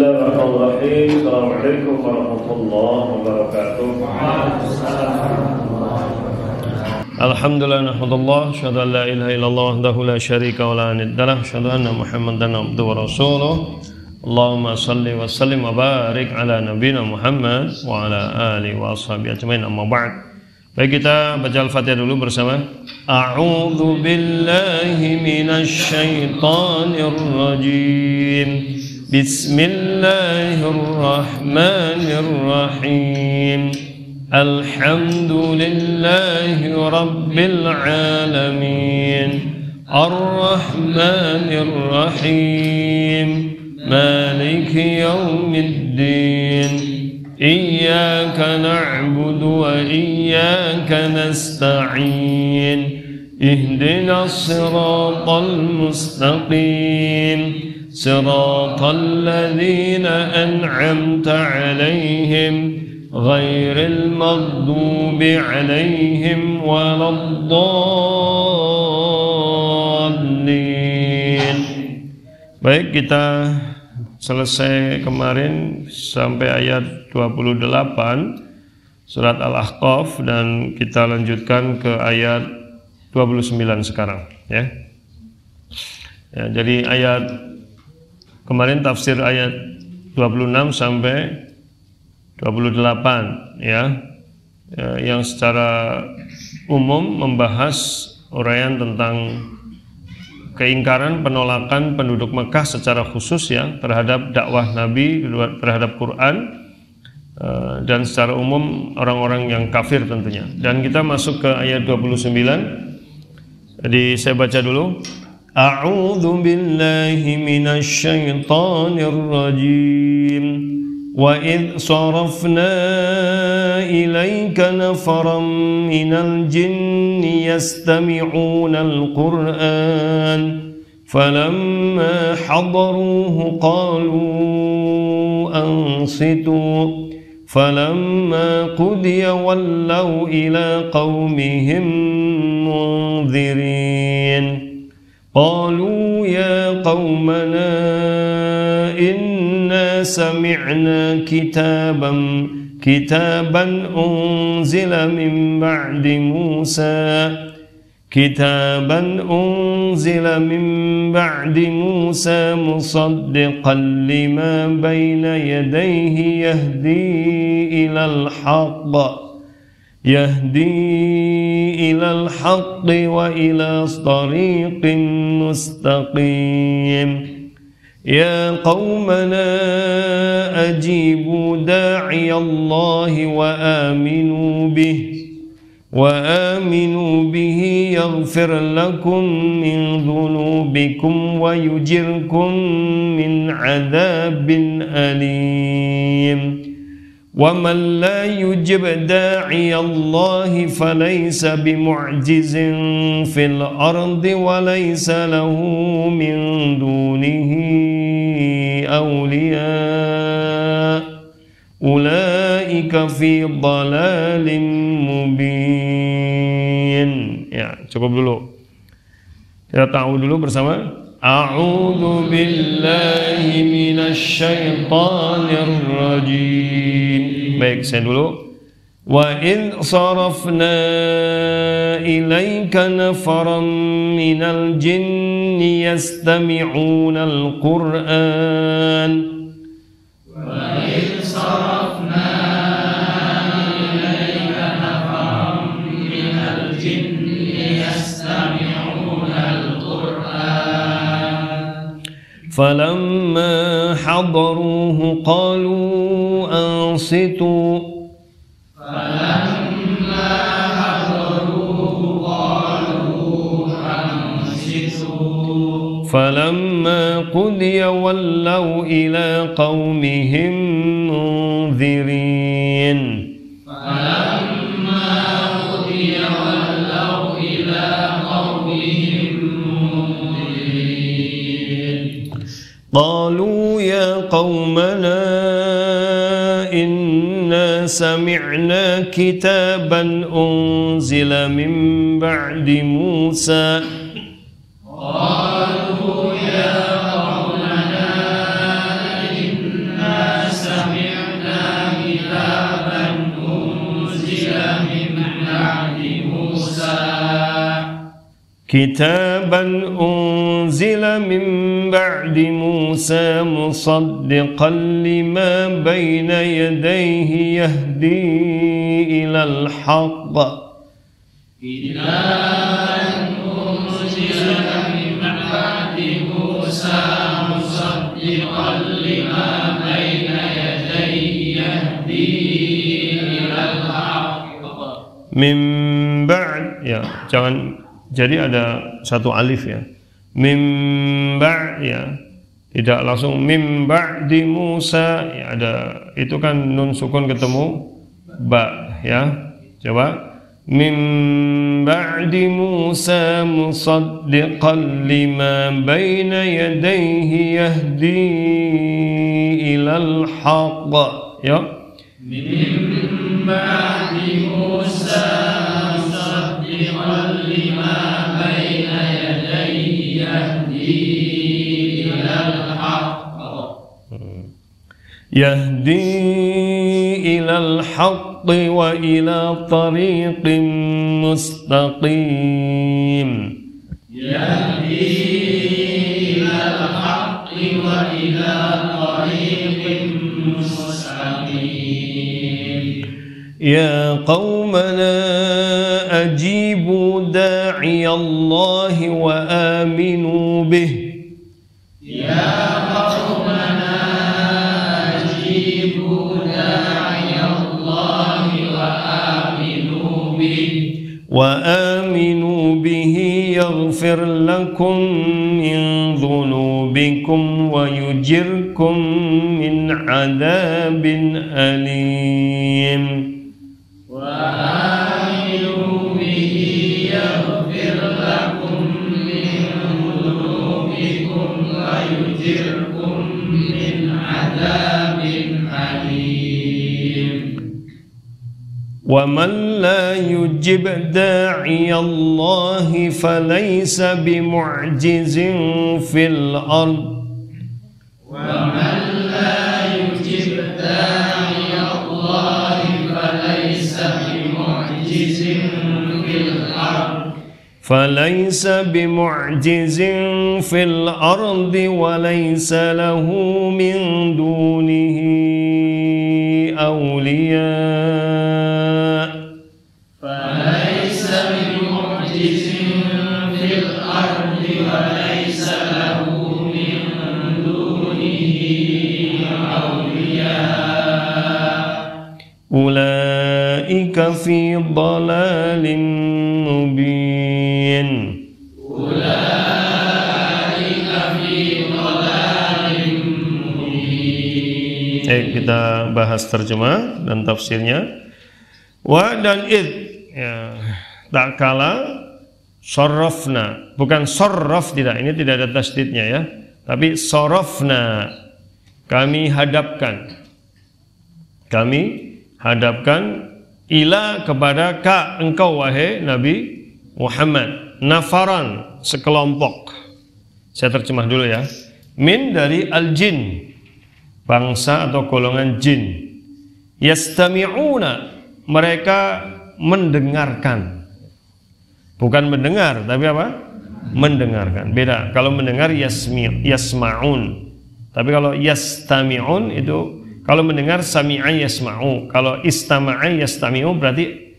Bismillahirrahmanirrahim. Assalamualaikum warahmatullahi wabarakatuh. Alhamdulillah nahmadullah, asyhadu an la ilaha illallah wahdahu la syarika wa la niddalah, asyhadu anna Muhammadan abduhu wa rasuluh. Allahumma salli wa sallim wa barik ala nabiyina Muhammad wa ala alihi wa ashabihi ajmain, amma ba'd. Baik, kita baca Al-Fatihah dulu bersama. A'udzu billahi minasy syaithanir rajim. Bismillahirrahmanirrahim. Alhamdulillahi rabbil alamin. Ar-Rahmanir Rahim. Maliki yaumiddin. Iyyaka na'budu wa iyyaka nasta'in. Ihdinas siratal mustaqim. Siratal ladzina an'amta 'alaihim ghairil maghdubi 'alaihim waladdallin. Baik, kita selesai kemarin sampai ayat 28 surat Al-Ahqaf dan kita lanjutkan ke ayat 29 sekarang, ya. Ya, jadi ayat kemarin tafsir ayat 26 sampai 28, ya, yang secara umum membahas uraian tentang keingkaran, penolakan penduduk Mekah secara khusus, ya, terhadap dakwah Nabi, terhadap Quran, dan secara umum orang-orang yang kafir tentunya. Dan kita masuk ke ayat 29. Jadi saya baca dulu. A'udzu billahi minasy syaithanir rajim. Wa idh sarafna ilayka nafaran minal jinni yastami'una al-Qur'an falamma hadaruhu qalu ansitu falamma qudiya wallaw ila qaumihim munzirin. Qalu ya qaumana inna sami'na kitaban unzila min ba'di Musa musaddiqan lima bayna yadayhi yahdi ilal haqqi wa ila tariqin mustaqim. Ya qaumana ajibu da'iyallahi wa aminu bihi yaghfir lakum min dhunubikum wa yujirkum min adabin alim. وَمَنْ لَا يُجِبْ دَاعِيَ اللَّهِ فَلَيْسَ بِمُعْجِزٍ فِي الْأَرْضِ وَلَيْسَ لَهُ مِنْ دُونِهِ أَوْلِيَاءُ أُولَئِكَ فِي ضَلَالٍ مُبِينٍ. Ya, cukup dulu. Kita ta'awudz dulu bersama. A'udzu billahi minasy syaithanir rajim. Baik, saya dulu. Wa idh sarafna ilayka nafaran minal jinni yastami'una al-Qur'an. Wa idh sarafna ilayka nafaran minal jinni yastami'una al-Qur'an. Falamma hadaruhu qalu ansitu. فلما قضي ولوا إلى قومهم منذرين. قالوا يا قومنا إنا سمعنا كتابا أنزل من بعد موسى. قالوا يا قومنا إنا كتابا أنزل من بعد موسى مصدقا لما بين يديه يهدي إلى الحق كتابا أنزل من بعد موسى مصدقا لما بين يديه يهدي إلى الحق من بعد ya jangan. Jadi ada satu alif ya. Mimba ya. Tidak langsung mimba di Musa ya, ada itu kan nun sukun ketemu ba ya. Coba mimba di Musa musaddiqan lima baina yadayhi yahdi ilal haqq ya. Mimba di Musa musaddiqan lima baina yadayhi yahdi ilal haqq yahdi ilal haqq wa ila tariqin mustaqim yahdi ilal haqq wa ila tariqin mustaqim يا قومنا أجيبوا داعي الله وآمنوا به يا قومنا أجيبوا داعي الله وآمنوا به يغفر لكم من ذنوبكم ويجركم من عذاب أليم وآمنوا به يغفر لكم من ذنوبكم ويجركم من عذاب أليم ومن لا يجب داعي الله فليس بمعجز في الأرض ومن لا يجب داعي الله فليس بمعجز في الأرض فليس بمعجز في الأرض وليس له من دونه أولياء فليس بمعجز في الأرض وليس له من دونه أولياء أولئك في ضلال مبين أولئك في ضلال مبين. Kita bahas terjemah dan tafsirnya. Wa dan id ya, tak kala sorofna, bukan sorof, tidak, ini tidak ada tasdidnya ya, tapi sorofna, kami hadapkan ila kepada ka engkau wahai Nabi Muhammad, nafaran sekelompok. Saya terjemah dulu ya. Min dari al-jin, bangsa atau golongan jin. Yastami'una, mereka mendengarkan. Bukan mendengar, tapi apa? Mendengarkan. Beda. Kalau mendengar yasma'un. Tapi kalau yastami'un itu, kalau mendengar sami'a yasma'u. Kalau istama'a yastami'u berarti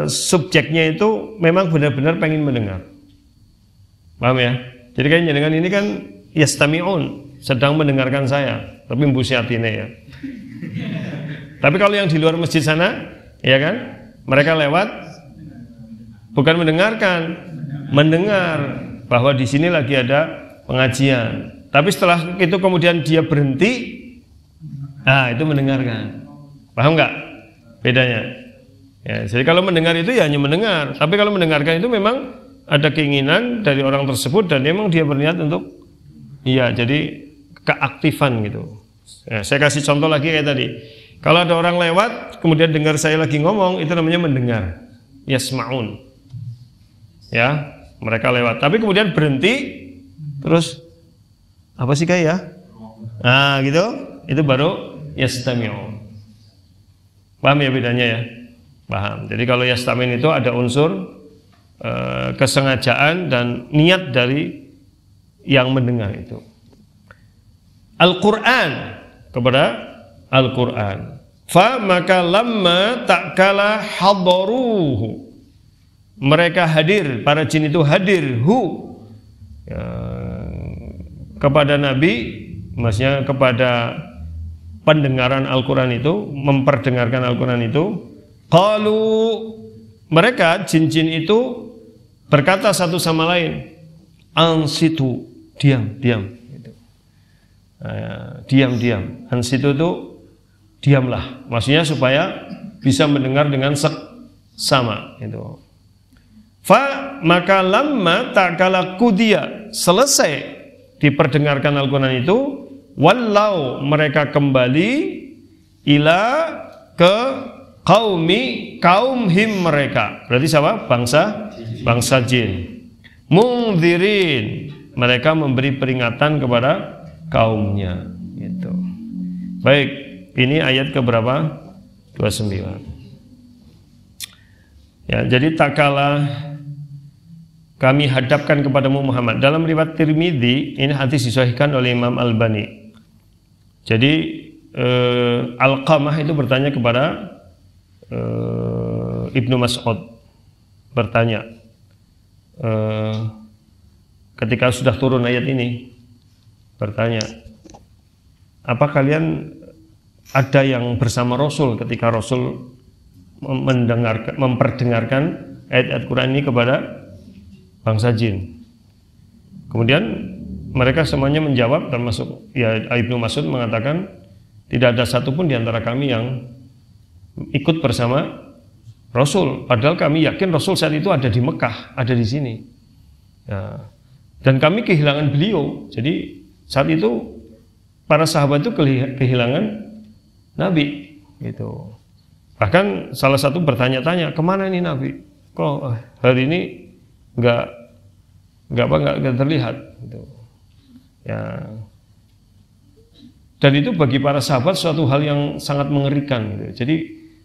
subjeknya itu memang benar-benar pengen mendengar. Paham ya? Jadi kan dengan ini kan yastami'un, sedang mendengarkan saya, tapi mbusi atine ya. Tapi kalau yang di luar masjid sana, ya kan, mereka lewat bukan mendengarkan, mendengar bahwa di sini lagi ada pengajian. Tapi setelah itu kemudian dia berhenti, nah itu mendengarkan. Paham nggak bedanya? Ya, jadi kalau mendengar itu ya hanya mendengar. Tapi kalau mendengarkan itu memang ada keinginan dari orang tersebut dan memang dia berniat untuk, iya, jadi keaktifan gitu. Ya, saya kasih contoh lagi kayak tadi. Kalau ada orang lewat, kemudian dengar saya lagi ngomong, itu namanya mendengar. Yasma'un. Ya, mereka lewat. Tapi kemudian berhenti, terus apa sih kayak ya? Nah, gitu. Itu baru yastami'un. Paham ya bedanya ya? Paham. Jadi kalau yastami'un itu ada unsur kesengajaan dan niat dari yang mendengar itu. Al-Quran, kepada Al-Quran. Fa maka lamma ta'kala hadaruhu, mereka hadir, para jin itu hadir kepada Nabi, maksudnya kepada pendengaran Al-Quran itu, memperdengarkan Al-Quran itu. Qalu, mereka jin-jin itu berkata satu sama lain, ansitu, diam. Diam. Ansitu itu diamlah, maksudnya supaya bisa mendengar dengan seksama itu. Fa maka lamma ta'kala kudia, selesai diperdengarkan Al-Quran itu, wallau, mereka kembali ila ke kaumhim mereka, berarti siapa? Bangsa jin. Mungdzirin, mereka memberi peringatan kepada kaumnya gitu. Baik, ini ayat keberapa? 29. Ya, jadi tak kala kami hadapkan kepadamu Muhammad. Dalam riwayat Tirmidzi, ini hadis disahihkan oleh Imam Albani. Jadi Alqamah itu bertanya kepada Ibnu Mas'ud, bertanya ketika sudah turun ayat ini, bertanya, apa kalian ada yang bersama Rasul ketika Rasul memperdengarkan ayat-ayat Quran ini kepada bangsa jin? Kemudian mereka semuanya menjawab, termasuk ya Ibnu Mas'ud mengatakan, tidak ada satupun di antara kami yang ikut bersama Rasul, padahal kami yakin Rasul saat itu ada di Mekah, ada di sini ya. Dan kami kehilangan beliau. Jadi saat itu para sahabat itu kehilangan Nabi gitu. Bahkan salah satu bertanya-tanya, kemana ini Nabi? Kok hari ini nggak terlihat gitu. Ya. Dan itu bagi para sahabat suatu hal yang sangat mengerikan gitu. Jadi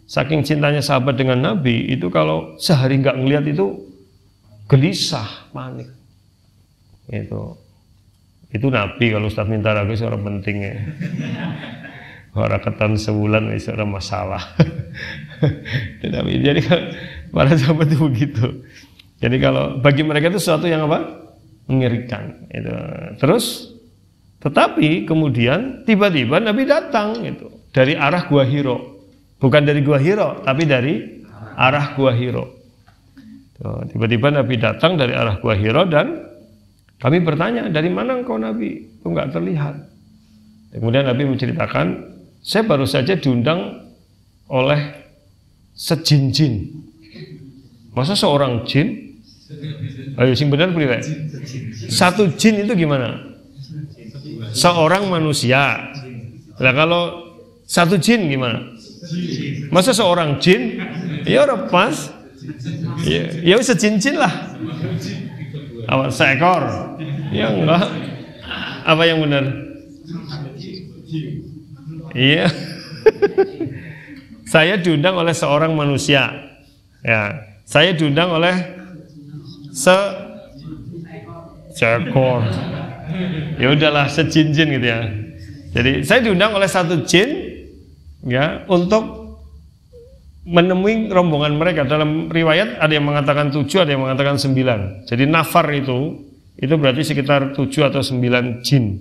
saking cintanya sahabat dengan Nabi itu, kalau sehari nggak ngelihat itu gelisah, panik. Itu Nabi, kalau Ustaz minta ragu seorang penting ya. Orang ketan sebulan itu seorang masalah. Jadi para sahabat itu begitu. Jadi kalau bagi mereka itu sesuatu yang apa? Mengerikan. Itu. Terus, tetapi kemudian tiba-tiba Nabi datang itu dari arah Gua Hiro. Bukan dari Gua Hiro, tapi dari arah Gua Hiro. Tiba-tiba Nabi datang dari arah Gua Hiro dan kami bertanya, dari mana engkau Nabi? Itu enggak terlihat. Kemudian Nabi menceritakan, saya baru saja diundang oleh sejin-jin. Masa seorang jin? Ayo sing benar priwe. Satu jin itu gimana? Seorang manusia. Nah kalau satu jin gimana? Masa seorang jin? Ya udah pas. Ya sejin-jin lah. Apa seekor? Ya enggak. Apa yang benar? Iya. Saya diundang oleh seorang manusia. Ya, saya diundang oleh seekor. Ya udahlah, sejin-jin gitu ya. Jadi saya diundang oleh satu jin ya untuk menemui rombongan mereka. Dalam riwayat ada yang mengatakan 7, ada yang mengatakan 9. Jadi nafar itu berarti sekitar 7 atau 9 jin.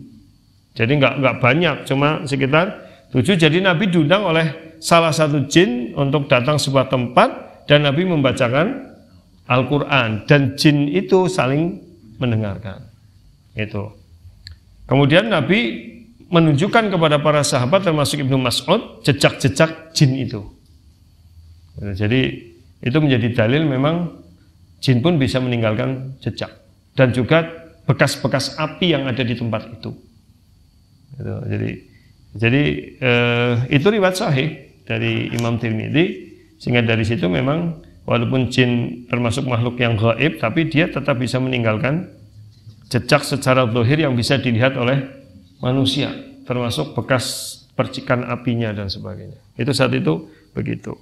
Jadi enggak banyak, cuma sekitar 7. Jadi Nabi diundang oleh salah satu jin untuk datang sebuah tempat dan Nabi membacakan Al-Quran, dan jin itu saling mendengarkan. Itu. Kemudian Nabi menunjukkan kepada para sahabat termasuk Ibnu Mas'ud jejak-jejak jin itu. Jadi itu menjadi dalil memang jin pun bisa meninggalkan jejak, dan juga bekas-bekas api yang ada di tempat itu. Jadi itu riwayat sahih dari Imam Tirmidzi, sehingga dari situ memang walaupun jin termasuk makhluk yang gaib, tapi dia tetap bisa meninggalkan jejak secara zahir yang bisa dilihat oleh manusia, termasuk bekas percikan apinya dan sebagainya. Itu saat itu begitu.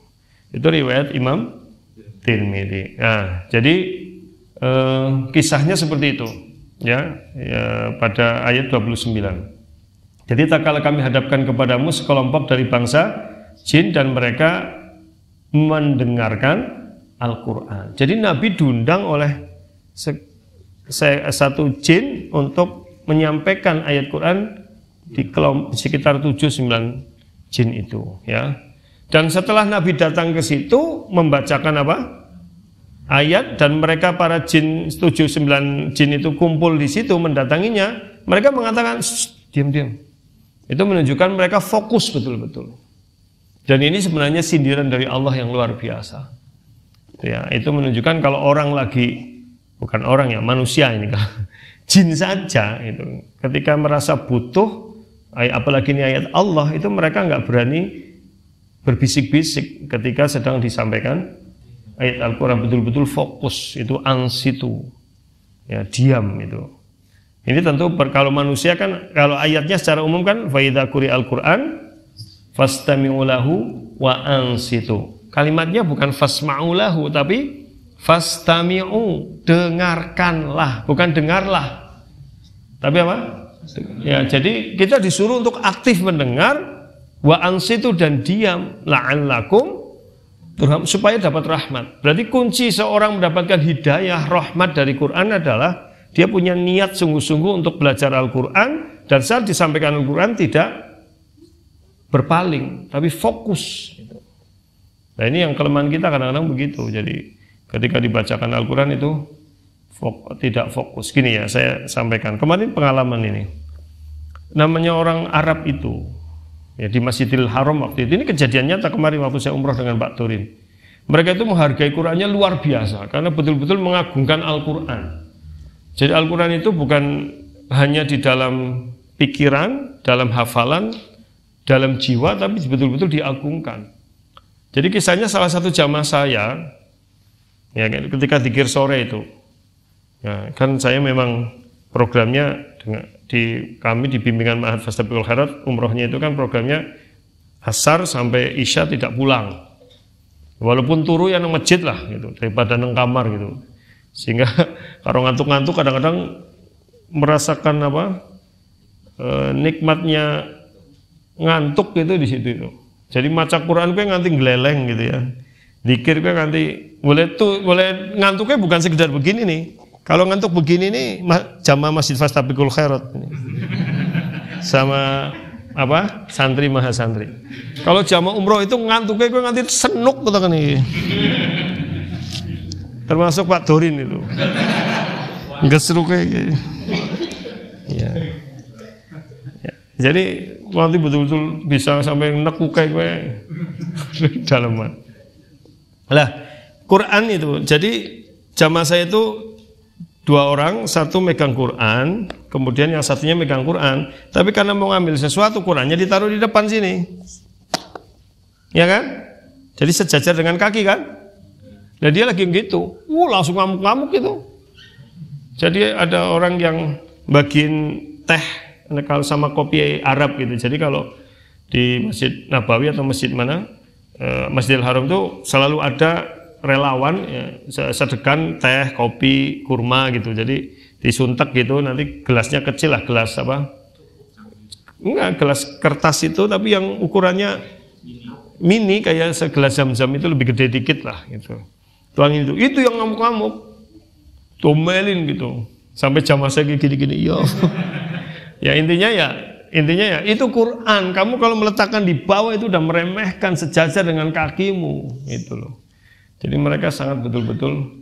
Itu riwayat Imam Tirmidzi. Nah, jadi kisahnya seperti itu, ya, pada ayat 29. Jadi tak kala kami hadapkan kepadamu sekelompok dari bangsa jin dan mereka mendengarkan Al-Quran. Jadi Nabi diundang oleh satu jin untuk menyampaikan ayat Quran di sekitar 7-9 jin itu, ya. Dan setelah Nabi datang ke situ membacakan apa? Ayat, dan mereka para jin 7-9 jin itu kumpul di situ mendatanginya, mereka mengatakan diam-diam. Itu menunjukkan mereka fokus betul-betul. Dan ini sebenarnya sindiran dari Allah yang luar biasa. Ya, itu menunjukkan kalau orang lagi, bukan orang ya, manusia ini kan, jin saja itu, ketika merasa butuh, apalagi ini ayat Allah, itu mereka nggak berani berbisik-bisik ketika sedang disampaikan ayat Al-Quran, betul-betul fokus, itu ansitu, ya, diam itu. Ini tentu kalau manusia kan, kalau ayatnya secara umum kan fa idza quri'al Qur'an fastami'u lahu wa ansitu. Kalimatnya bukan fasma'u lahu, tapi fastami'u, dengarkanlah, bukan dengarlah. Tapi apa? Ya, jadi kita disuruh untuk aktif mendengar, wa ansitu, dan diam, la'allakum turham, supaya dapat rahmat. Berarti kunci seorang mendapatkan hidayah rahmat dari Quran adalah dia punya niat sungguh-sungguh untuk belajar Al-Quran, dan saat disampaikan Al-Quran tidak berpaling, tapi fokus. Nah, ini yang kelemahan kita kadang-kadang begitu. Jadi ketika dibacakan Al-Quran itu tidak fokus. Gini ya, saya sampaikan kemarin pengalaman ini. Namanya orang Arab itu, ya, di Masjidil Haram waktu itu, ini kejadian nyata kemarin waktu saya umrah dengan Pak Turin. Mereka itu menghargai Qurannya luar biasa karena betul-betul mengagungkan Al-Quran. Jadi Al-Quran itu bukan hanya di dalam pikiran, dalam hafalan, dalam jiwa, tapi betul-betul diagungkan. Jadi kisahnya salah satu jamaah saya, ya, ketika dzikir sore itu, ya, kan saya memang programnya kami di bimbingan Ma'had Fastabiqul Khairat, umrohnya itu kan programnya asar sampai isya tidak pulang, walaupun turu yang masjid lah gitu, daripada nang kamar gitu. Sehingga kalau ngantuk-ngantuk kadang-kadang merasakan apa, nikmatnya ngantuk gitu di situ itu. Jadi maca Quran gue nganti geleleng gitu ya, dzikir gue nganti boleh ngantuknya bukan sekedar begini nih. Kalau ngantuk begini nih jamaah Masjid Fastabiqul Khairat sama apa, santri mahasantri. Kalau jamaah umroh itu ngantuknya gue nganti senuk gitu kan nih. Termasuk Pak Dorin itu. Gesruk kayak gitu. Ya. Ya. Jadi nanti betul-betul bisa sampai nekukai gue dalaman. Lah, Quran itu. Jadi jamaah saya itu 2 orang, satu megang Quran, kemudian yang satunya megang Quran. Tapi karena mau ngambil sesuatu, Qurannya ditaruh di depan sini. Ya kan? Jadi sejajar dengan kaki kan? Nah dia lagi gitu, langsung ngamuk-ngamuk gitu. Jadi ada orang yang bagiin teh kalau sama kopi Arab gitu. Jadi kalau di Masjid Nabawi atau masjid mana, Masjidil Haram itu selalu ada relawan, ya, sedegan teh, kopi, kurma gitu. Jadi disuntak gitu, nanti gelasnya kecil lah, gelas apa? Enggak, gelas kertas itu, tapi yang ukurannya mini kayak segelas Zam-Zam itu, lebih gede dikit lah gitu. Tuangin itu yang ngamuk-ngamuk, tomelin gitu, sampai jamaah saya gini-gini, ya. Ya intinya ya itu Quran. Kamu kalau meletakkan di bawah itu udah meremehkan, sejajar dengan kakimu, itu loh. Jadi mereka sangat betul-betul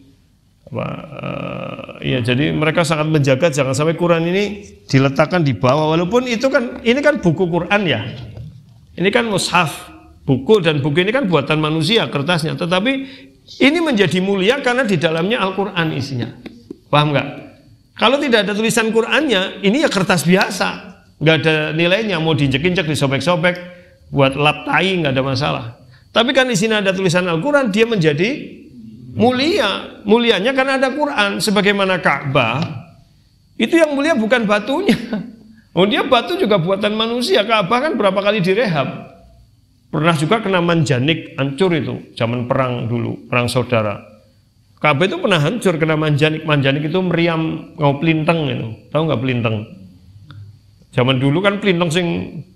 ya, jadi mereka sangat menjaga jangan sampai Quran ini diletakkan di bawah. Walaupun itu kan, ini kan buku Quran ya, ini kan mushaf, buku, dan buku ini kan buatan manusia kertasnya, tetapi ini menjadi mulia karena di dalamnya Al-Quran isinya. Paham nggak? Kalau tidak ada tulisan Qurannya, ini ya kertas biasa, nggak ada nilainya, mau diinjek-injek, disobek-sobek, buat lap tai nggak ada masalah. Tapi kan di sini ada tulisan Al-Quran, dia menjadi mulia. Mulianya karena ada Quran. Sebagaimana Ka'bah, itu yang mulia bukan batunya. Oh, dia batu juga buatan manusia. Ka'bah kan berapa kali direhab. Pernah juga kena manjanik, hancur itu, zaman perang dulu, perang saudara. Ka'bah itu pernah hancur kena manjanik. Manjanik itu meriam, pelintang itu. Tahu nggak pelintang? Zaman dulu kan pelintang sing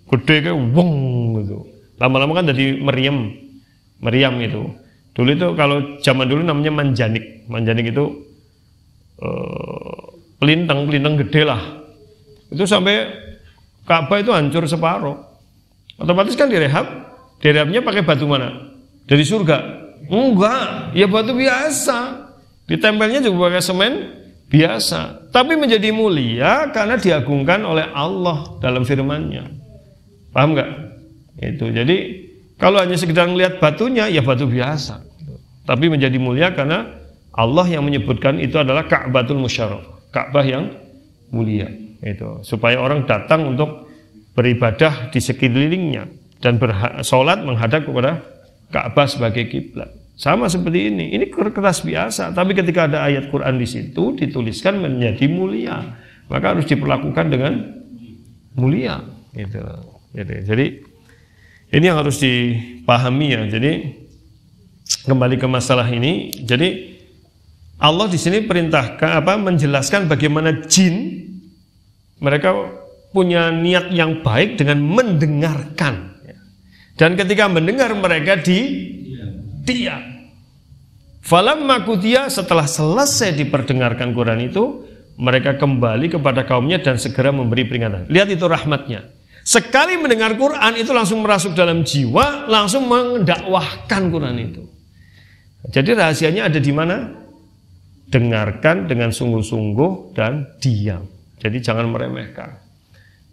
gede kayak wong gitu. Lama-lama kan jadi meriam itu. Dulu itu kalau zaman dulu namanya manjanik. Manjanik itu pelintang gede lah. Itu sampai Ka'bah itu hancur separuh. Otomatis kan direhabnya pakai batu mana? Dari surga? Enggak, ya batu biasa. Ditempelnya juga pakai semen biasa. Tapi menjadi mulia karena diagungkan oleh Allah dalam firman-Nya. Paham nggak? Itu. Jadi kalau hanya sekedar melihat batunya, ya batu biasa. Tapi menjadi mulia karena Allah yang menyebutkan itu adalah Ka'batul Musyarraf, Ka'bah yang mulia. Itu supaya orang datang untuk beribadah di sekelilingnya dan bersolat menghadap kepada Ka'bah sebagai kiblat. Sama seperti ini. Ini kertas biasa, tapi ketika ada ayat Quran di situ dituliskan menjadi mulia, maka harus diperlakukan dengan mulia. Gitu. Jadi ini yang harus dipahami ya. Jadi kembali ke masalah ini. Jadi Allah di sini perintahkan menjelaskan bagaimana jin mereka punya niat yang baik dengan mendengarkan. Dan ketika mendengar mereka diam. Falamma qudiya, setelah selesai diperdengarkan Quran itu, mereka kembali kepada kaumnya dan segera memberi peringatan. Lihat itu rahmatnya. Sekali mendengar Quran itu langsung merasuk dalam jiwa, langsung mendakwahkan Quran itu. Jadi rahasianya ada di mana? Dengarkan dengan sungguh-sungguh dan diam. Jadi jangan meremehkan.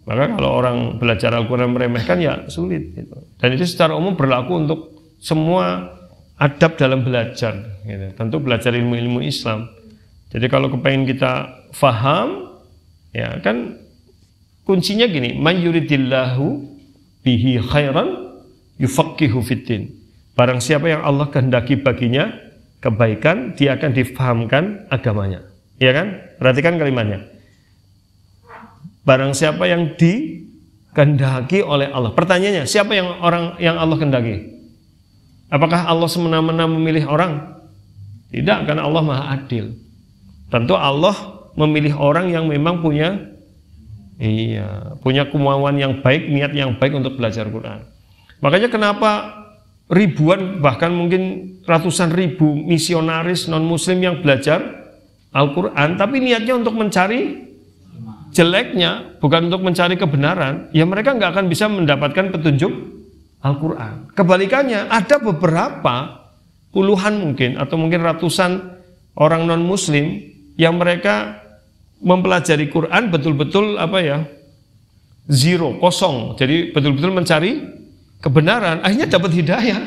Maka kalau orang belajar Al-Quran meremehkan ya sulit. Gitu. Dan itu secara umum berlaku untuk semua adab dalam belajar. Gitu. Tentu belajar ilmu-ilmu Islam. Jadi kalau kepengen kita faham, ya kan kuncinya gini, man yuridillahu bihi khairan yufaqihu fiddin. Barang siapa yang Allah kehendaki baginya kebaikan, dia akan difahamkan agamanya. Ya kan? Perhatikan kalimatnya. Barang siapa yang dikehendaki oleh Allah. Pertanyaannya, siapa yang Allah kehendaki? Apakah Allah semena-mena memilih orang? Tidak, karena Allah Maha Adil. Tentu Allah memilih orang yang memang punya kemauan yang baik, niat yang baik untuk belajar Quran. Makanya kenapa ribuan, bahkan mungkin ratusan ribu misionaris non-muslim yang belajar Al-Quran, tapi niatnya untuk mencari jeleknya, bukan untuk mencari kebenaran, ya mereka nggak akan bisa mendapatkan petunjuk Al-Quran. Kebalikannya, ada beberapa puluhan mungkin, atau mungkin ratusan orang non-muslim yang mereka mempelajari Quran betul-betul zero, kosong. Jadi betul-betul mencari kebenaran, akhirnya dapat hidayah.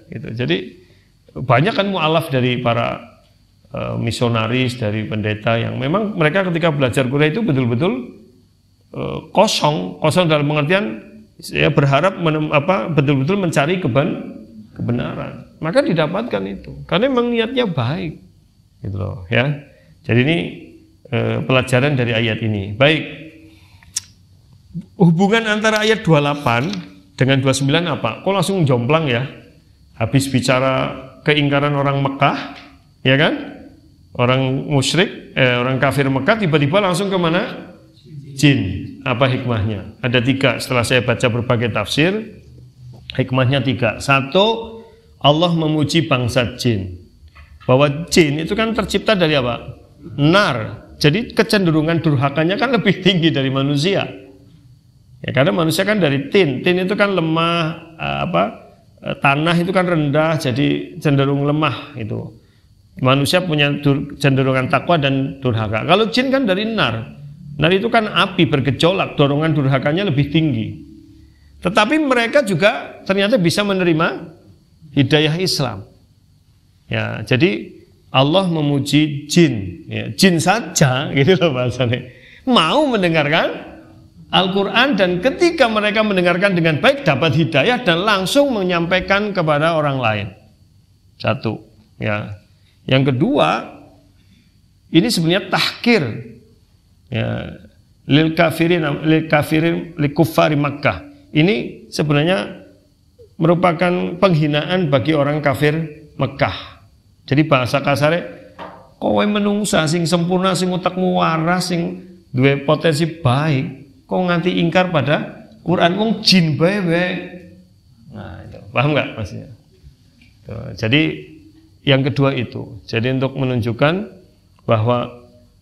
Gitu. Jadi banyak kan mu'alaf dari para misionaris, dari pendeta yang memang mereka ketika belajar Quran itu betul-betul kosong dalam pengertian saya berharap betul-betul mencari kebenaran. Maka didapatkan itu karena memang niatnya baik, gitu loh ya. Jadi ini pelajaran dari ayat ini. Baik, hubungan antara ayat 28 dengan 29 apa? Kok langsung jomplang ya? Habis bicara keingkaran orang Mekah, ya kan? Orang musyrik, orang kafir Mekah tiba-tiba langsung kemana? Jin. Apa hikmahnya? Ada 3. Setelah saya baca berbagai tafsir, hikmahnya 3. 1, Allah memuji bangsa jin. Bahwa jin itu kan tercipta dari apa? Nar. Jadi kecenderungan durhakanya kan lebih tinggi dari manusia. Ya, karena manusia kan dari tin. Tin itu kan lemah, tanah itu kan rendah, jadi cenderung lemah itu. Manusia punya cenderungan takwa dan durhaka. Kalau jin kan dari nar. Nar itu kan api bergejolak, dorongan durhakanya lebih tinggi. Tetapi mereka juga ternyata bisa menerima hidayah Islam. Ya, jadi Allah memuji jin, ya, jin saja gitu loh bahasanya. Mau mendengarkan Al-Quran dan ketika mereka mendengarkan dengan baik dapat hidayah dan langsung menyampaikan kepada orang lain. 1, ya. Yang kedua, ini sebenarnya tahkir ya, lil kafirin li kuffari Makkah. Ini sebenarnya merupakan penghinaan bagi orang kafir Mekah. Jadi bahasa kasare, kowe menungsa sing sempurna, sing utekmu waras, sing duwe potensi baik, kok nganti ingkar pada Quran, wong jin bae. Nah, itu. Paham enggak maksudnya? Jadi yang kedua itu. Jadi untuk menunjukkan bahwa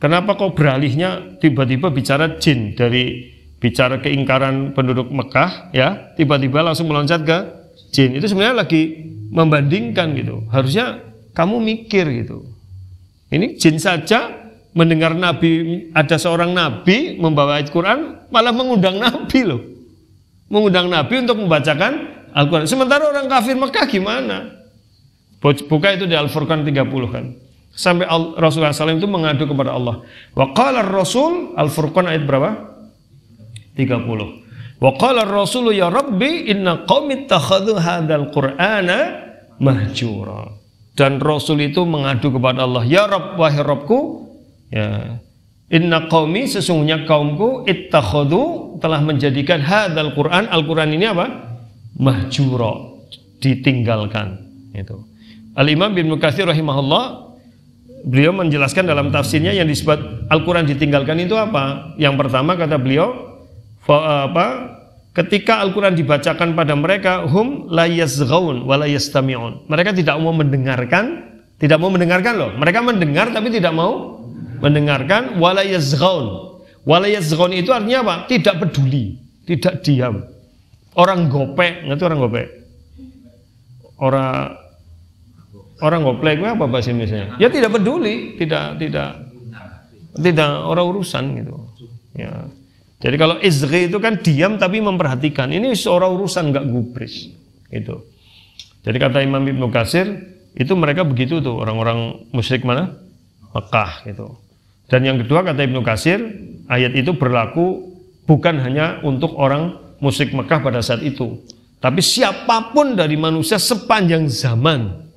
kenapa kok beralihnya tiba-tiba bicara jin, dari bicara keingkaran penduduk Mekah ya, tiba-tiba langsung meloncat ke jin. Itu sebenarnya lagi membandingkan gitu. Harusnya kamu mikir gitu. Ini jin saja mendengar Nabi, ada seorang Nabi membawa ayat Quran, malah mengundang Nabi loh. Mengundang Nabi untuk membacakan Al-Quran. Sementara orang kafir Mekah gimana? Buka itu di Al-Furqan 30 kan. Sampai Rasulullah SAW itu mengadu kepada Allah. Wa qala ar-Rasul, Al-Furqan ayat berapa? 30. Wa qala ar-Rasul ya Rabbi inna qaumi ittakhadhu hadzal Qur'ana mahjura. Dan Rasul itu mengadu kepada Allah, ya Rabb, wahai Rabbku, ya, inna qaumi, sesungguhnya kaumku, ittakhadhu, telah menjadikan hadzal Qur'an, Al-Quran ini apa? Mahjura, ditinggalkan. Itu. Al-Imam Ibnu Katsir rahimahullah, beliau menjelaskan dalam tafsirnya yang disebut Al-Quran ditinggalkan itu apa? Yang pertama kata beliau, ketika Al-Quran dibacakan pada mereka, hum la yazghaun wa la yastami'un. Mereka tidak mau mendengarkan, loh. Mereka mendengar tapi tidak mau mendengarkan. Wa la yazghaun. Wa la yazghaun itu artinya apa? Tidak peduli, tidak diam. Orang gopek, ngerti orang gopek? Orang goplek itu apa bahasa Indonesia? Ya tidak peduli, tidak orang urusan gitu. Ya. Jadi kalau izghi itu kan diam tapi memperhatikan. Ini seorang urusan, nggak gubris gitu. Jadi kata Imam Ibnu Katsir, itu mereka begitu tuh orang-orang musyrik mana? Mekah gitu. Dan yang kedua kata Ibnu Katsir, ayat itu berlaku bukan hanya untuk orang musyrik Mekah pada saat itu, tapi siapapun dari manusia sepanjang zaman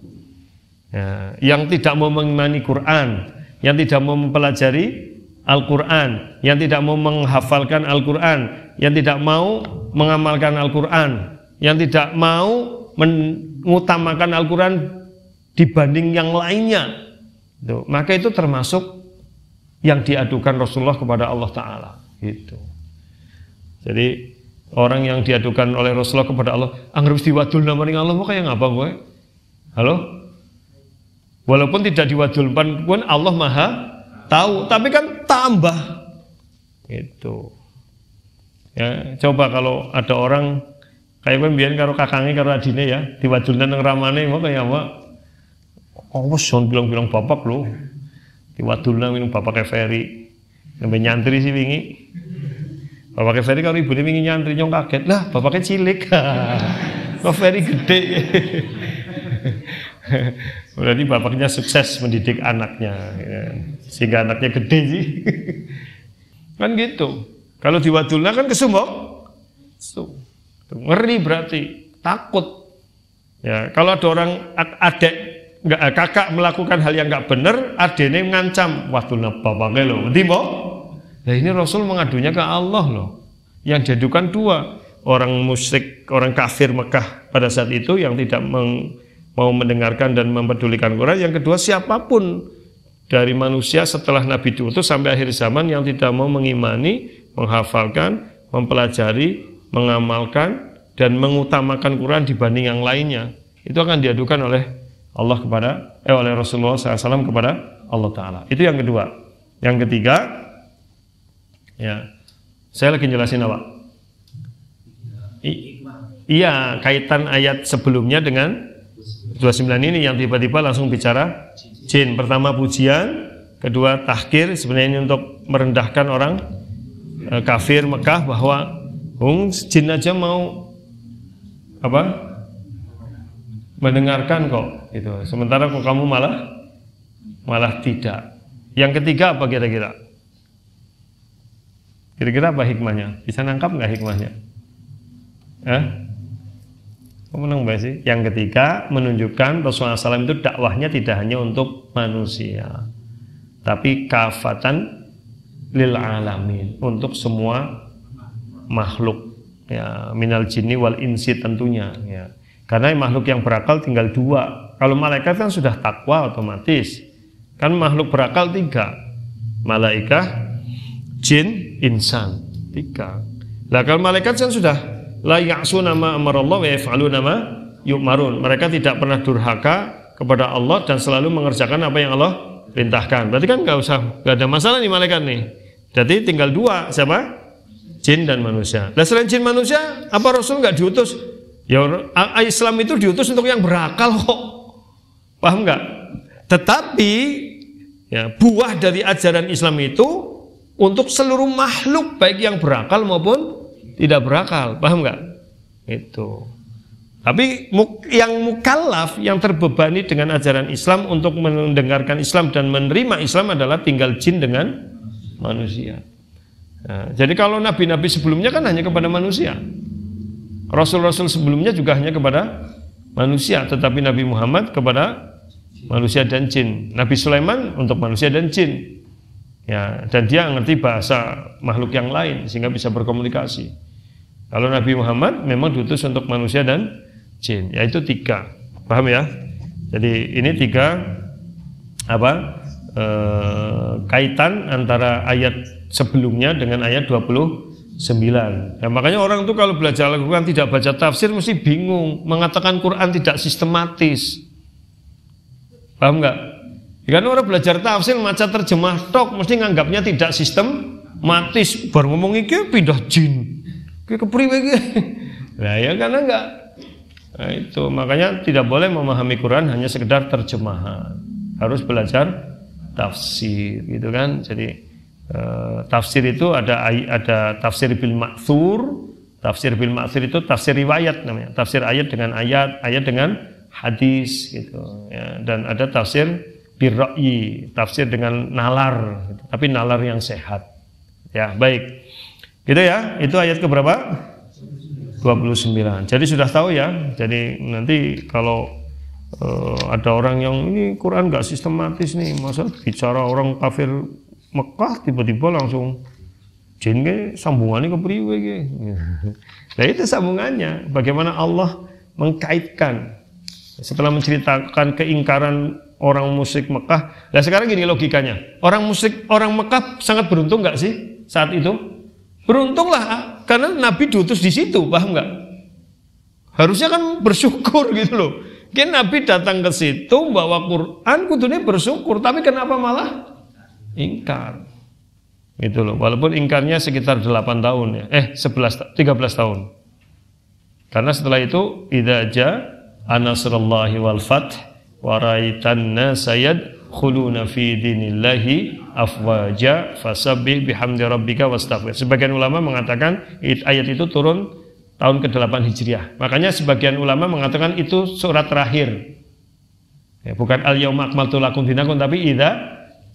ya, yang tidak mau mengimani Quran, yang tidak mau mempelajari Al-Quran, yang tidak mau menghafalkan Al-Quran, yang tidak mau mengamalkan Al-Quran, yang tidak mau mengutamakan Al-Quran dibanding yang lainnya, maka itu termasuk yang diadukan Rasulullah kepada Allah Ta'ala gitu. Jadi orang yang diadukan oleh Rasulullah kepada Allah, anggap diwadul namaring Allah, mau kayak ngapa gue? Halo? Walaupun tidak diwadulkan pun Allah Maha tahu, tapi kan tambah gitu. Ya, coba kalau ada orang kayak gue biyen karo kakange karo adine ya, diwadulna nang ramane mau kaya apa? Oh, son bilang-bilang bapak lho. Diwadulna minum bapak Ferry. Sampai nyantri sih wingi. Bapak Ferry karo ibune wingi nyantri nyong kaget. Lah, bapaknya cilik. Kok Ferry gede. Berarti bapaknya sukses mendidik anaknya ya. Sehingga anaknya gede sih. Kan gitu. Kalau diwadulna kan kesumbok. Ngeri berarti, takut. Ya, kalau ada orang kakak melakukan hal yang enggak benar, adene ngancam, wadulna bapaknya loh. Ngerti mbok? Nah, ini Rasul mengadunya ke Allah loh. Yang diadukan dua, orang musyrik, orang kafir Mekah pada saat itu yang tidak mau mendengarkan dan mempedulikan Quran. Yang kedua, siapapun dari manusia setelah Nabi diutus sampai akhir zaman yang tidak mau mengimani, menghafalkan, mempelajari, mengamalkan dan mengutamakan Quran dibanding yang lainnya, itu akan diadukan oleh Allah oleh Rasulullah SAW kepada Allah Ta'ala. Itu yang kedua. Yang ketiga, ya, saya lagi jelasin apa? Iya, kaitan ayat sebelumnya dengan 29 ini yang tiba-tiba langsung bicara jin. Pertama pujian, kedua tahkir, sebenarnya ini untuk merendahkan orang kafir Mekah bahwa jin aja mau apa? Mendengarkan kok gitu. Sementara kok kamu malah tidak. Yang ketiga apa kira-kira? Kira-kira apa hikmahnya? Bisa nangkap nggak hikmahnya? Kamu menang mbak sih? Yang ketiga menunjukkan Rasulullah SAW itu dakwahnya tidak hanya untuk manusia, tapi kafatan lil alamin, untuk semua makhluk ya, minal jinni wal insi tentunya ya. Karena makhluk yang berakal tinggal dua, Kalau malaikat kan sudah takwa otomatis. Kan makhluk berakal 3. Malaikah, jin, insan 3. Lah kalau malaikat kan sudah la ya'suna ma amarallah wa yaf'aluna ma yu'marun. Mereka tidak pernah durhaka kepada Allah dan selalu mengerjakan apa yang Allah perintahkan. Berarti kan nggak ada masalah nih malaikat nih. Jadi tinggal 2, siapa? Jin dan manusia. Nah selain jin manusia, apa Rasul nggak diutus? Ya Islam itu diutus untuk yang berakal kok. Paham nggak? Tetapi ya, buah dari ajaran Islam itu untuk seluruh makhluk baik yang berakal maupun tidak berakal. Paham nggak? Itu. Tapi yang mukallaf, yang terbebani dengan ajaran Islam untuk mendengarkan Islam dan menerima Islam adalah tinggal jin dengan manusia. Nah, jadi kalau nabi-nabi sebelumnya kan hanya kepada manusia. Rasul-rasul sebelumnya juga hanya kepada manusia, tetapi Nabi Muhammad kepada manusia dan jin. Nabi Sulaiman untuk manusia dan jin. Ya, dan dia ngerti bahasa makhluk yang lain sehingga bisa berkomunikasi. Kalau Nabi Muhammad memang diutus untuk manusia dan jin, yaitu 3. Paham ya? Jadi ini 3 kaitan antara ayat sebelumnya dengan ayat 29. Nah, makanya orang tuh kalau belajar Al-Quran tidak baca tafsir mesti bingung, mengatakan Quran tidak sistematis. Paham nggak? Kan orang belajar tafsir maca terjemah tok mesti nganggapnya tidak sistematis. Baru ngomong iki pindah jin. Ki kepriwe iki? Nah, ya karena enggak. Nah, itu makanya tidak boleh memahami Quran hanya sekedar terjemahan. Harus belajar tafsir gitu kan. Jadi tafsir itu ada tafsir bil ma'thur. Tafsir bil ma'thur itu tafsir riwayat namanya. Tafsir ayat dengan ayat, ayat dengan hadis gitu ya. Dan ada tafsir bir ra'yi, tafsir dengan nalar gitu. Tapi nalar yang sehat. Ya, baik. Gitu ya. Itu ayat ke berapa? 29. Jadi sudah tahu ya. Jadi nanti kalau ada orang yang ini Quran enggak sistematis nih, masa bicara orang kafir Mekah tiba-tiba langsung jin ke sambungannya ke priwe ke. Nah itu sambungannya. Bagaimana Allah mengkaitkan setelah menceritakan keingkaran orang musyrik Mekah. Nah sekarang gini logikanya. Orang Mekah sangat beruntung nggak sih saat itu? Beruntunglah karena Nabi diutus di situ, paham nggak? Harusnya kan bersyukur gitu loh. Kan Nabi datang ke situ bawa Quran, kudunya bersyukur. Tapi kenapa malah ingkar? Gitu loh. Walaupun ingkarnya sekitar 8 tahun ya. 13 tahun. Karena setelah itu idza jaa nasrullahi wal fath wa raitan nasa yadkhuluna fi dinillahi afwaja fasabbih bihamdi rabbika wastaghfir. Sebagian ulama mengatakan ayat itu turun tahun ke-8 Hijriah. Makanya sebagian ulama mengatakan itu surat terakhir. Ya, bukan al-yauma akmaltu lakum dinakum tapi idza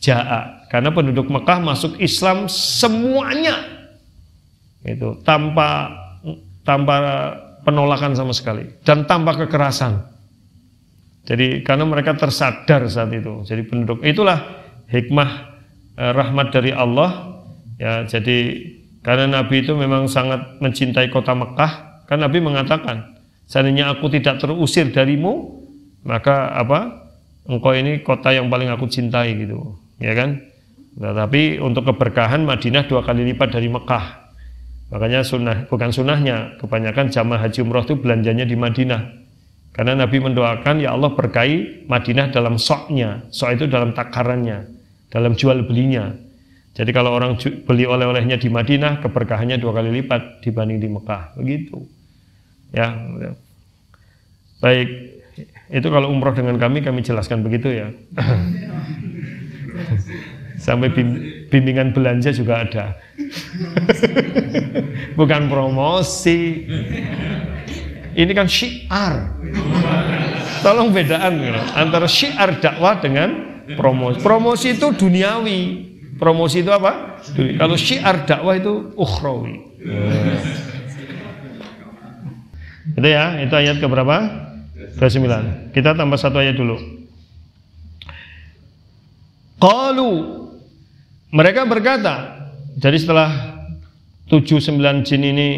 jaa. Karena penduduk Mekah masuk Islam semuanya. Itu tanpa penolakan sama sekali dan tanpa kekerasan. Jadi karena mereka tersadar saat itu. Jadi penduduk itulah hikmah rahmat dari Allah. Ya, jadi karena Nabi itu memang sangat mencintai kota Mekah, kan Nabi mengatakan, seandainya aku tidak terusir darimu, maka engkau ini kota yang paling aku cintai gitu, ya kan? Nah, tapi untuk keberkahan Madinah 2 kali lipat dari Mekah. Makanya bukan sunnahnya, kebanyakan jamaah haji umroh itu belanjanya di Madinah. Karena Nabi mendoakan, ya Allah berkahi Madinah dalam soknya, sok itu dalam takarannya, dalam jual belinya. Jadi kalau orang beli oleh-olehnya di Madinah, keberkahannya 2 kali lipat dibanding di Mekah. Begitu. Ya. Baik. Itu kalau umroh dengan kami jelaskan begitu ya. Sampai bimbingan belanja juga ada. Bukan promosi. Ini kan syiar. Tolong bedaan gitu, antara syiar dakwah dengan promosi. Promosi itu duniawi. Promosi itu apa? Kalau syiar dakwah itu ukhrawi. Itu ya, itu ayat keberapa? 29. Kita tambah 1 ayat dulu. Qalu, mereka berkata, jadi setelah 7-9 jin ini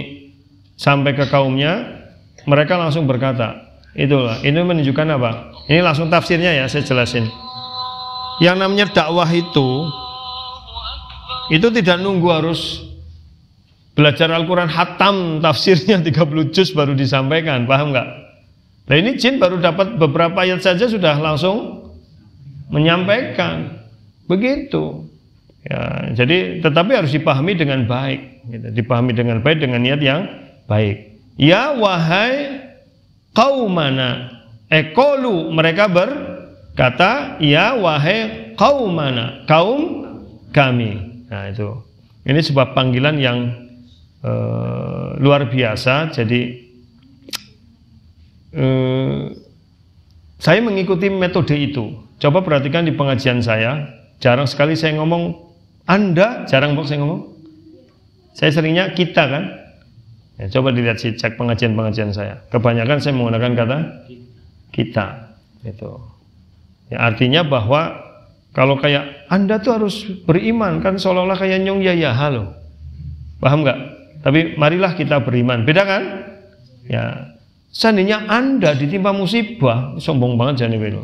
sampai ke kaumnya, mereka langsung berkata, Itulah, ini menunjukkan apa? Ini langsung tafsirnya ya, saya jelasin. Yang namanya dakwah itu tidak nunggu harus belajar Al-Quran hatam tafsirnya 30 juz baru disampaikan, paham nggak? Nah ini jin baru dapat beberapa ayat saja sudah langsung menyampaikan, begitu. Ya, jadi tetapi harus dipahami dengan baik, gitu. Dipahami dengan baik dengan niat yang baik. Ya wahai qaumana, qalu, mereka berkata, ya wahai qaumana, kaum kami. Nah itu, ini sebuah panggilan yang luar biasa. Jadi saya mengikuti metode itu. Coba perhatikan di pengajian saya, jarang sekali saya ngomong Anda, jarang banget saya ngomong. Saya seringnya kita kan. Ya, coba dilihat sih, cek pengajian-pengajian saya. Kebanyakan saya menggunakan kata kita. Gitu. Ya, artinya bahwa kalau kayak Anda tuh harus beriman, kan seolah-olah kayak nyong ya halo. Paham nggak? Tapi marilah kita beriman. Beda kan? Ya. Seandainya Anda ditimpa musibah, sombong banget jangan itu.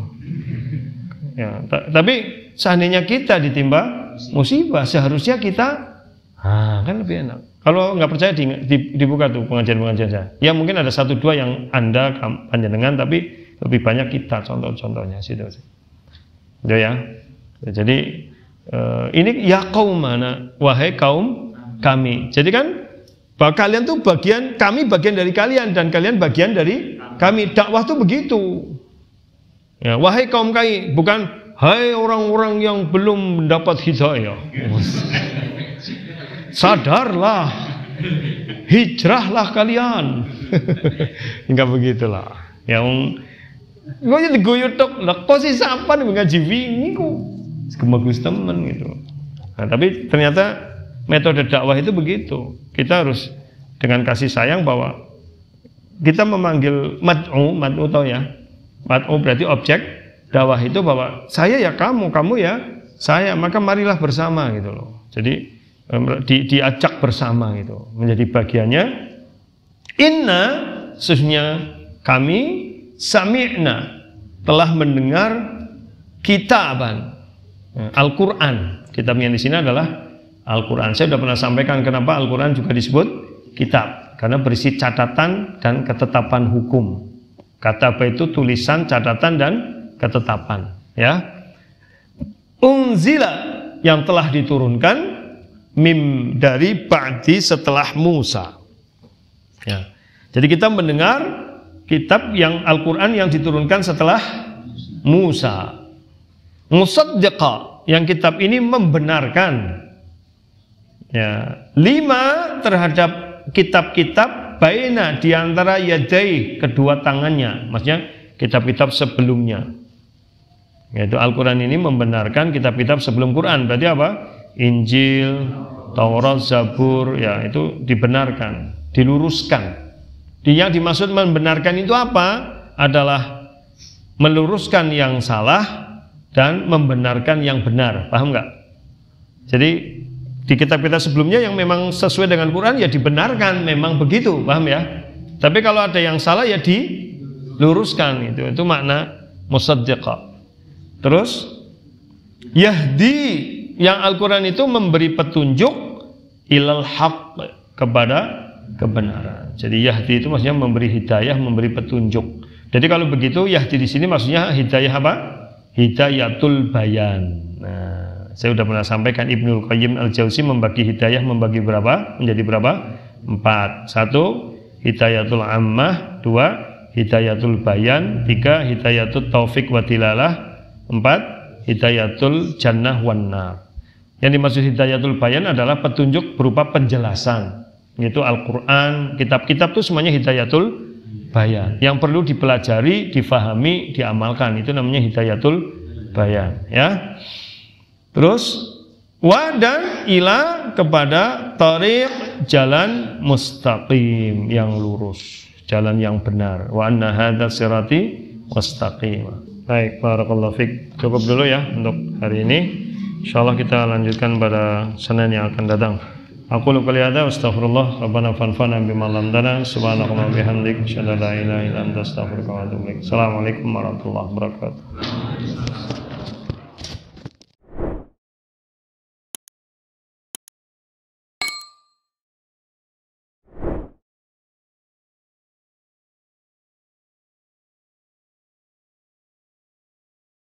Ya, tapi seandainya kita ditimpa musibah, seharusnya kita kan lebih enak. Kalau nggak percaya dibuka tuh pengajian-pengajian saya. Ya mungkin ada 1-2 yang Anda panjenengan, tapi lebih banyak kita contoh-contohnya situ. Ya. Jadi ini ya qaumana, wahai kaum kami. Jadi kan bahwa kalian tuh kami bagian dari kalian dan kalian bagian dari kami. Dakwah tuh begitu. Ya, wahai kaum kami, bukan hai orang-orang yang belum mendapat hidayah. Sadarlah, hijrahlah kalian. Enggak begitulah. Yang gue jadi guyut tok, lah kok sih sampan ngaji wingi ku. Bagus temen gitu. Nah, tapi ternyata metode dakwah itu begitu. Kita harus dengan kasih sayang bahwa kita memanggil mad'u tau ya. Mad'u berarti objek dakwah itu bahwa saya ya kamu ya saya, maka marilah bersama gitu loh. Jadi diajak bersama gitu, menjadi bagiannya. Inna, sesungguhnya kami sami'na, telah mendengar kitaban, Al-Quran. Kitab yang di sini adalah Al-Quran. Saya sudah pernah sampaikan kenapa Al-Quran juga disebut kitab, karena berisi catatan dan ketetapan hukum. Kataba itu tulisan, catatan dan ketetapan. Ya, unzila, yang telah diturunkan dari ba'di, setelah Musa. Ya. Jadi kita mendengar kitab yang Al-Quran yang diturunkan setelah Musa. Musaddiqa, yang kitab ini membenarkan. Ya, 5 terhadap kitab-kitab baina, diantara yadai, kedua tangannya, maksudnya kitab-kitab sebelumnya. Yaitu Al-Quran ini membenarkan kitab-kitab sebelum Quran. Berarti apa? Injil, Taurat, Zabur, ya itu dibenarkan, diluruskan. Yang dimaksud membenarkan itu apa? Adalah meluruskan yang salah dan membenarkan yang benar. Paham nggak? Jadi di kitab-kitab sebelumnya yang memang sesuai dengan Quran ya dibenarkan, memang begitu, paham ya? Tapi kalau ada yang salah ya diluruskan, itu makna musaddiqa. Terus yahdi, yang Al-Quran itu memberi petunjuk ilal haq, kepada kebenaran. Jadi yahdi itu maksudnya memberi hidayah, memberi petunjuk. Jadi kalau begitu yahdi di sini maksudnya hidayah apa? Hidayatul bayan. Nah, saya sudah pernah sampaikan Ibnul Qayyim Al-Jauzi membagi hidayah membagi berapa? Menjadi berapa? 4. 1 hidayatul ammah, 2 hidayatul bayan, 3 hidayatul taufik wa dilalah, 4 hidayatul jannah wan nar. Yang dimaksud hidayatul bayan adalah petunjuk berupa penjelasan. Itu Al-Quran, kitab-kitab itu semuanya hidayatul bayan. Yang perlu dipelajari, difahami, diamalkan, itu namanya hidayatul bayan. Ya. Terus wa dan ila, kepada tariq, jalan mustaqim, yang lurus, jalan yang benar. Wa anna hadza sirati mustaqim. Baik, barakallahu fik. Cukup dulu ya untuk hari ini. Insyaallah kita lanjutkan pada Senin yang akan datang. Aku qouli hadza astaghfirullah rabbana fanfa'na bima 'allamtana subhanakallahumma wa bihamdika asyhadu an la ilaha illa anta astaghfiruka wa atubu ilaik. Assalamualaikum warahmatullahi wabarakatuh.